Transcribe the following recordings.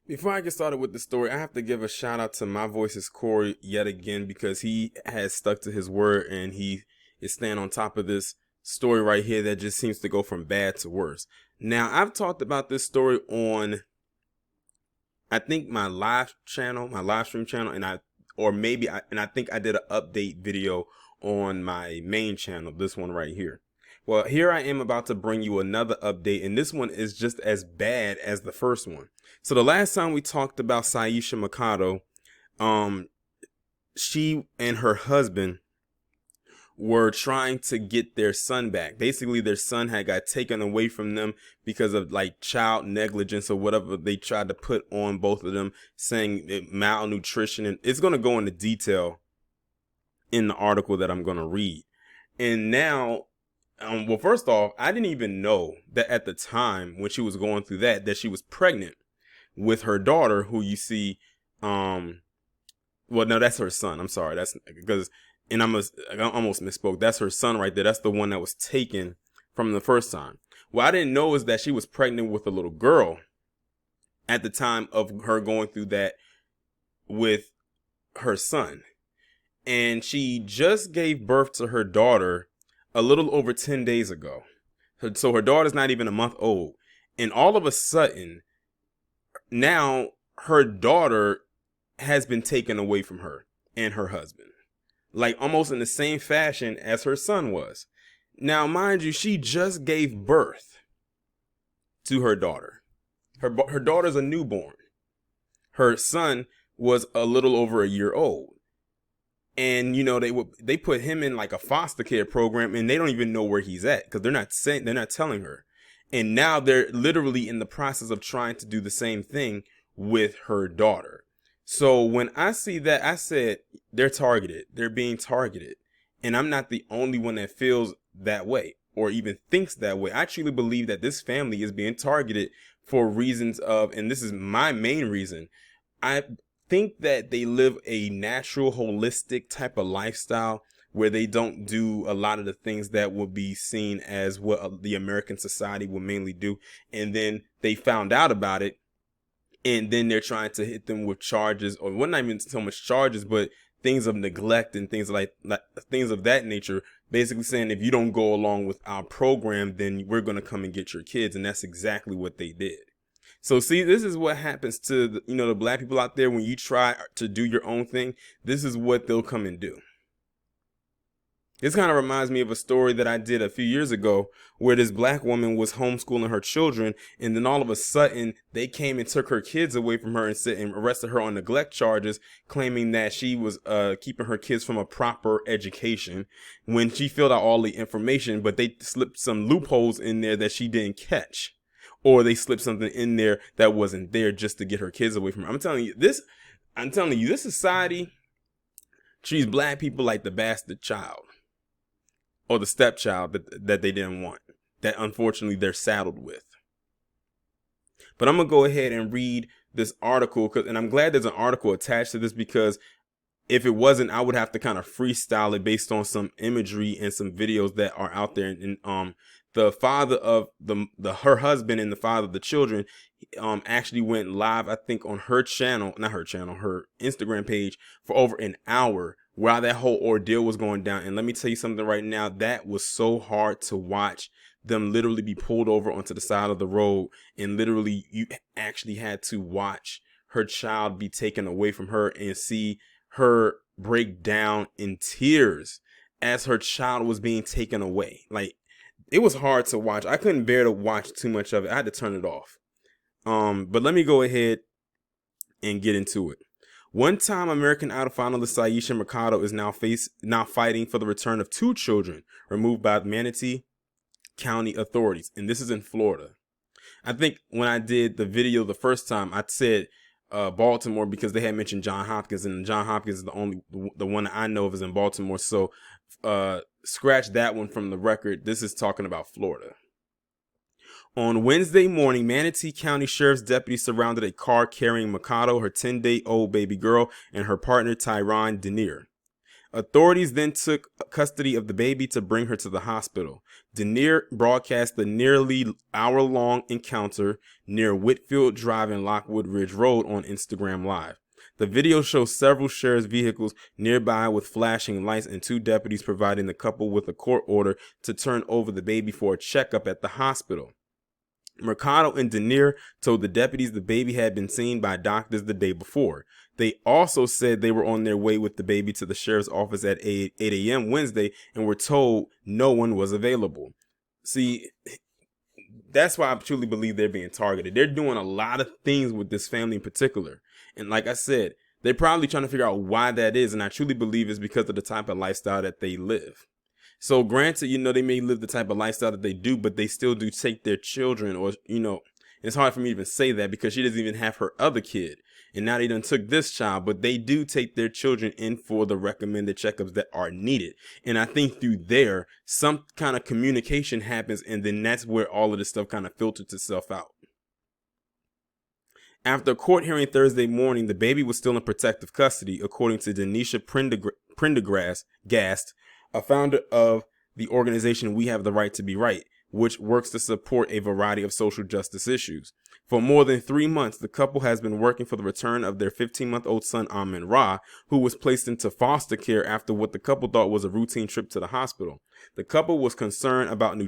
Before I get started with the story, I have to give a shout out to My Voice's Corey yet again because he has stuck to his word and he is staying on top of this story right here that just seems to go from bad to worse. Now, I've talked about this story on, I think, my live channel, my live stream channel, and I think I did an update video on my main channel, this one right here. Well, here I am about to bring you another update, and this one is just as bad as the first one. So the last time we talked about Syesha Mikado, she and her husband were trying to get their son back. Basically, their son had got taken away from them because of like child negligence or whatever they tried to put on both of them, saying malnutrition. And it's going to go into detail in the article that I'm going to read. And now, well, first off, I didn't even know that at the time when she was going through that she was pregnant with her daughter, who you see, well, no, that's her son. I'm sorry. That's because, and I almost misspoke. That's her son right there. That's the one that was taken from the first time. What I didn't know is that she was pregnant with a little girl at the time of her going through that with her son. And she just gave birth to her daughter a little over 10 days ago. So her daughter's not even a month old. And all of a sudden, now her daughter has been taken away from her and her husband, like almost in the same fashion as her son was. Now, mind you, she just gave birth to her daughter. Her daughter's a newborn. Her son was a little over a year old. And, you know, they put him in like a foster care program and they don't even know where he's at because they're not telling her. And now they're literally in the process of trying to do the same thing with her daughter. So when I see that, I said, they're targeted. They're being targeted. And I'm not the only one that feels that way or even thinks that way. I truly believe that this family is being targeted for reasons of, and this is my main reason, I think that they live a natural, holistic type of lifestyle where they don't do a lot of the things that would be seen as what the American society would mainly do. And then they found out about it. And then they're trying to hit them with charges, or well, not even so much charges, but things of neglect and things like things of that nature. Basically saying, if you don't go along with our program, then we're going to come and get your kids. And that's exactly what they did. So see, this is what happens to the black people out there when you try to do your own thing. This is what they'll come and do. This kind of reminds me of a story that I did a few years ago where this black woman was homeschooling her children. And then all of a sudden they came and took her kids away from her and arrested her on neglect charges, claiming that she was keeping her kids from a proper education when she filled out all the information. But they slipped some loopholes in there that she didn't catch, or they slipped something in there that wasn't there just to get her kids away from her. I'm telling you, this society treats black people like the bastard child. Or the stepchild that they didn't want, that unfortunately they're saddled with. But I'm going to go ahead and read this article, and I'm glad there's an article attached to this, because if it wasn't, I would have to kind of freestyle it based on some imagery and some videos that are out there. And the father of her husband and the father of the children actually went live, I think, on her Instagram page for over an hour while that whole ordeal was going down. And let me tell you something right now, that was so hard to watch them literally be pulled over onto the side of the road. And literally you actually had to watch her child be taken away from her and see her break down in tears as her child was being taken away. Like, it was hard to watch. I couldn't bear to watch too much of it. I had to turn it off. But let me go ahead and get into it. One-time American Idol finalist Syesha Mikado is now fighting for the return of two children removed by Manatee County authorities, and this is in Florida. I think when I did the video the first time, I said Baltimore because they had mentioned Johns Hopkins, and Johns Hopkins is the one that I know of is in Baltimore. So scratch that one from the record. This is talking about Florida. On Wednesday morning, Manatee County Sheriff's deputies surrounded a car carrying Mikado, her 10-day-old baby girl, and her partner, Tyron Denier. Authorities then took custody of the baby to bring her to the hospital. Denier broadcast the nearly hour-long encounter near Whitfield Drive and Lockwood Ridge Road on Instagram Live. The video shows several sheriff's vehicles nearby with flashing lights and 2 deputies providing the couple with a court order to turn over the baby for a checkup at the hospital. Mercado and Denier told the deputies the baby had been seen by doctors the day before. They also said they were on their way with the baby to the sheriff's office at 8 a.m. Wednesday and were told no one was available. See, that's why I truly believe they're being targeted. They're doing a lot of things with this family in particular. And like I said, they're probably trying to figure out why that is. And I truly believe it's because of the type of lifestyle that they live. So granted, they may live the type of lifestyle that they do, but they still do take their children or, it's hard for me to even say that because she doesn't even have her other kid. And now they done took this child, but they do take their children in for the recommended checkups that are needed. And I think through there, some kind of communication happens. And then that's where all of this stuff kind of filters itself out. After a court hearing Thursday morning, the baby was still in protective custody, according to Denisha Prendergast, a founder of the organization We Have the Right to Be Right, which works to support a variety of social justice issues. For more than 3 months, the couple has been working for the return of their 15-month-old son, Amin Ra, who was placed into foster care after what the couple thought was a routine trip to the hospital. The couple was concerned about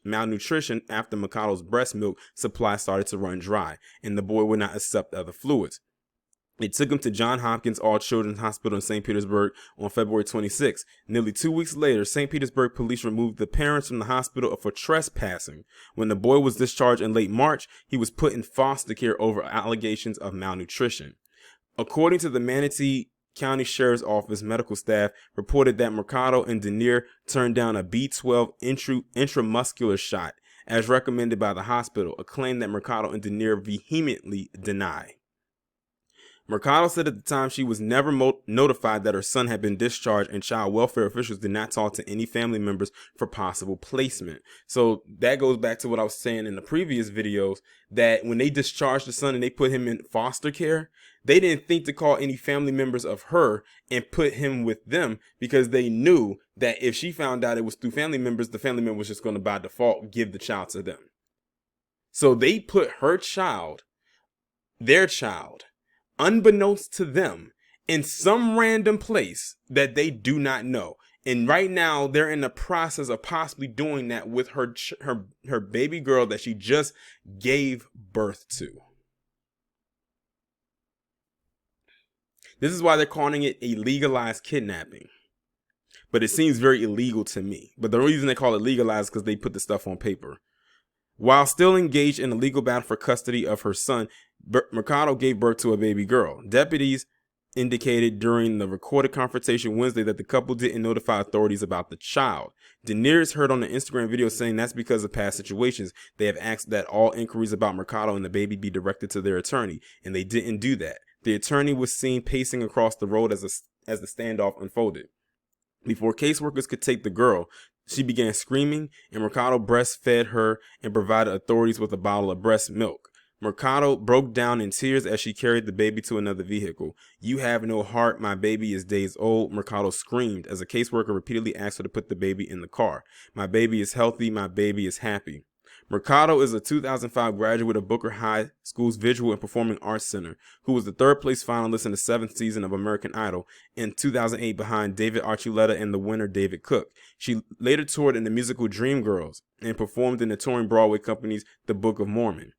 malnutrition after Mercado's breast milk supply started to run dry, and the boy would not accept other fluids. They took him to Johns Hopkins All Children's Hospital in St. Petersburg on February 26. Nearly 2 weeks later, St. Petersburg police removed the parents from the hospital for trespassing. When the boy was discharged in late March, he was put in foster care over allegations of malnutrition. According to the Manatee County Sheriff's Office, medical staff reported that Mercado and Denier turned down a B12 intramuscular shot as recommended by the hospital, a claim that Mercado and Denier vehemently deny. Mercado said at the time she was never notified that her son had been discharged, and child welfare officials did not talk to any family members for possible placement. So that goes back to what I was saying in the previous videos, that when they discharged the son and they put him in foster care, they didn't think to call any family members of her and put him with them, because they knew that if she found out it was through family members, the family member was just going to by default give the child to them. So they put their child, unbeknownst to them, in some random place that they do not know. And right now they're in the process of possibly doing that with her baby girl that she just gave birth to. This is why they're calling it a legalized kidnapping. But it seems very illegal to me. But the reason they call it legalized is because they put the stuff on paper. While still engaged in a legal battle for custody of her son, Mercado gave birth to a baby girl. Deputies indicated during the recorded confrontation Wednesday that the couple didn't notify authorities about the child. Denier is heard on the Instagram video saying that's because of past situations. They have asked that all inquiries about Mercado and the baby be directed to their attorney, and they didn't do that. The attorney was seen pacing across the road as the standoff unfolded. Before caseworkers could take the girl, she began screaming, and Mercado breastfed her and provided authorities with a bottle of breast milk. Mercado broke down in tears as she carried the baby to another vehicle. "You have no heart. My baby is days old," Mercado screamed as a caseworker repeatedly asked her to put the baby in the car. "My baby is healthy. My baby is happy." Mercado is a 2005 graduate of Booker High School's Visual and Performing Arts Center, who was the 3rd place finalist in the 7th season of American Idol in 2008 behind David Archuleta and the winner David Cook. She later toured in the musical Dreamgirls and performed in the touring Broadway company's The Book of Mormon.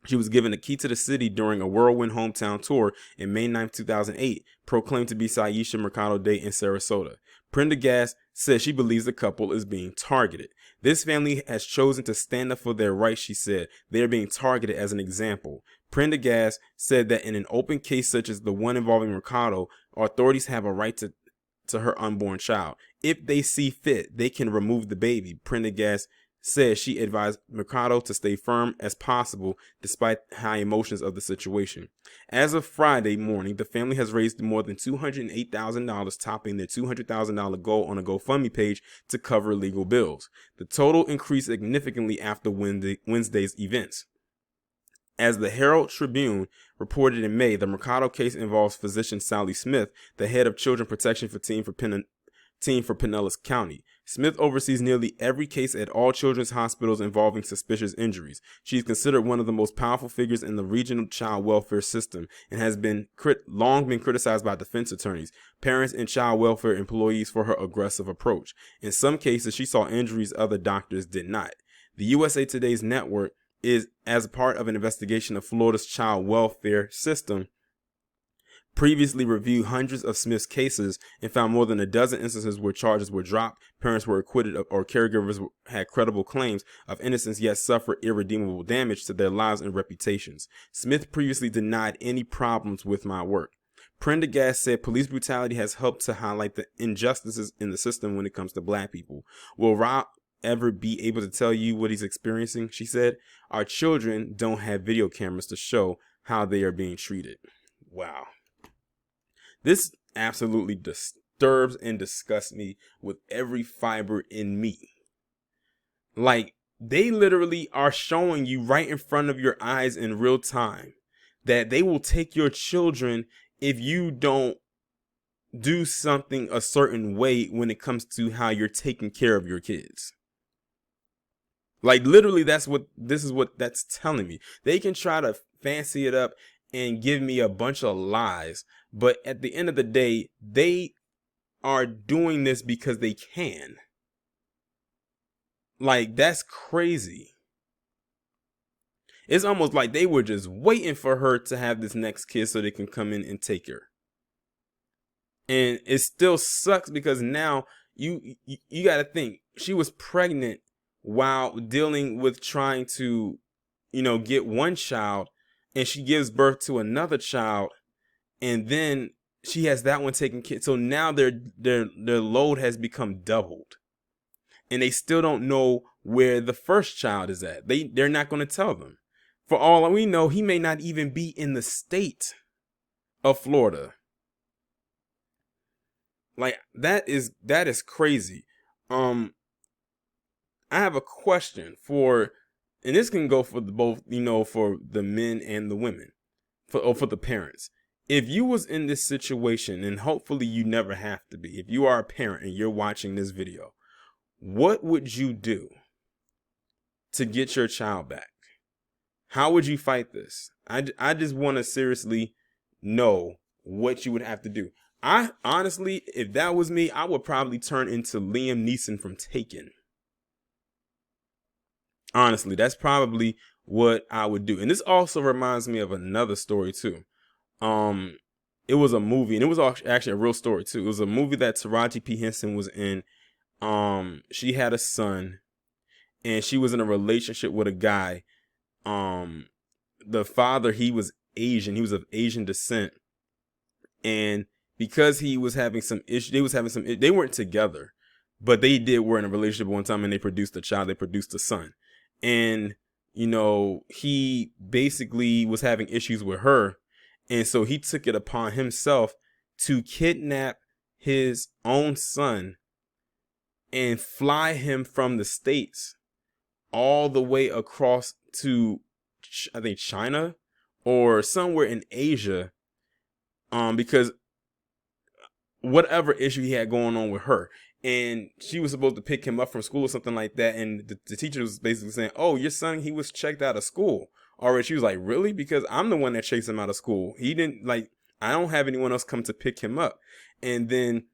She was given a key to the city during a whirlwind hometown tour in May 9, 2008, proclaimed to be Syesha Mercado Day in Sarasota. Prendergast says she believes the couple is being targeted. "This family has chosen to stand up for their rights," she said. "They are being targeted as an example." Prendergast said that in an open case such as the one involving Mercado, authorities have a right to her unborn child. If they see fit, they can remove the baby. Prendergast says she advised Mercado to stay firm as possible despite high emotions of the situation. As of Friday morning, the family has raised more than $208,000, topping their $200,000 goal on a GoFundMe page to cover legal bills. The total increased significantly after Wednesday's events. As the Herald Tribune reported in May, the Mercado case involves physician Sally Smith, the head of children protection for Pinellas County. Smith oversees nearly every case at all children's hospitals involving suspicious injuries. She is considered one of the most powerful figures in the regional child welfare system and has long been criticized by defense attorneys, parents, and child welfare employees for her aggressive approach. In some cases, she saw injuries other doctors did not. The USA Today's network is, as part of an investigation of Florida's child welfare system, previously reviewed hundreds of Smith's cases and found more than a dozen instances where charges were dropped, parents were acquitted, or caregivers had credible claims of innocence yet suffered irredeemable damage to their lives and reputations. Smith previously denied any problems with my work. Prendergast said police brutality has helped to highlight the injustices in the system when it comes to Black people. Will Rob ever be able to tell you what he's experiencing? She said, our children don't have video cameras to show how they are being treated. Wow. This absolutely disturbs and disgusts me with every fiber in me. Like, they literally are showing you right in front of your eyes in real time that they will take your children if you don't do something a certain way when it comes to how you're taking care of your kids. Like, literally, this is what that's telling me. They can try to fancy it up and give me a bunch of lies, but at the end of the day, they are doing this because they can. Like, that's crazy. It's almost like they were just waiting for her to have this next kid so they can come in and take her. And it still sucks because now you got to think, she was pregnant while dealing with trying to, get one child, and she gives birth to another child, and then she has that one taken care. So now their load has become doubled, and they still don't know where the first child is at. They're not going to tell them. For all we know, he may not even be in the state of Florida. Like, that is crazy. I have a question for, and this can go for both, for the men and the women, for the parents. If you was in this situation, and hopefully you never have to be, if you are a parent and you're watching this video, what would you do to get your child back? How would you fight this? I just want to seriously know what you would have to do. I honestly, if that was me, I would probably turn into Liam Neeson from Taken. Honestly, that's probably what I would do. And this also reminds me of another story too. It was a movie, and it was actually a real story too. It was a movie that Taraji P. Henson was in. She had a son, and she was in a relationship with a guy. The father, he was Asian. He was of Asian descent, and because he was having some issues, they weren't together, but they were in a relationship one time, and they produced a child. They produced a son. And, he basically was having issues with her. And so he took it upon himself to kidnap his own son and fly him from the States all the way across to, I think, China or somewhere in Asia, because whatever issue he had going on with her. And she was supposed to pick him up from school or something like that. And the teacher was basically saying, oh, your son, he was checked out of school already. She was like, really? Because I'm the one that chased him out of school. He didn't, I don't have anyone else come to pick him up. And then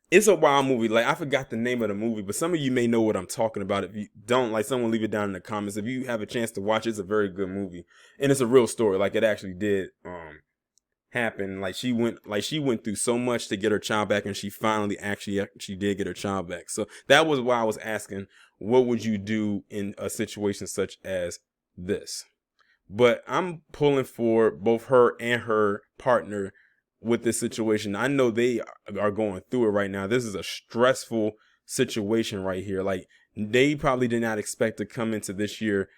it's a wild movie. Like, I forgot the name of the movie, but some of you may know what I'm talking about. If you don't, someone leave it down in the comments. If you have a chance to watch it, it's a very good movie. And it's a real story. Like, it actually did, happen. She went through so much to get her child back, and she finally actually did get her child back. So that was why I was asking, what would you do in a situation such as this? But I'm pulling for both her and her partner with this situation. I know they are going through it right now. This is a stressful situation right here. They probably did not expect to come into this year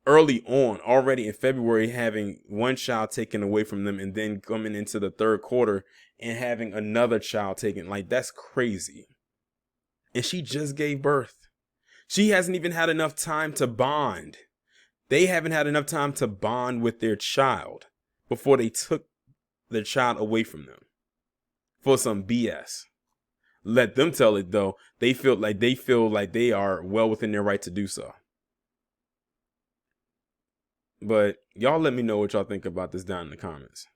early on, already in February, having one child taken away from them, and then coming into the third quarter and having another child taken. That's crazy. And she just gave birth. She hasn't even had enough time to bond. They haven't had enough time to bond with their child before they took their child away from them for some BS. Let them tell it though. They feel like they are well within their right to do so. But y'all let me know what y'all think about this down in the comments.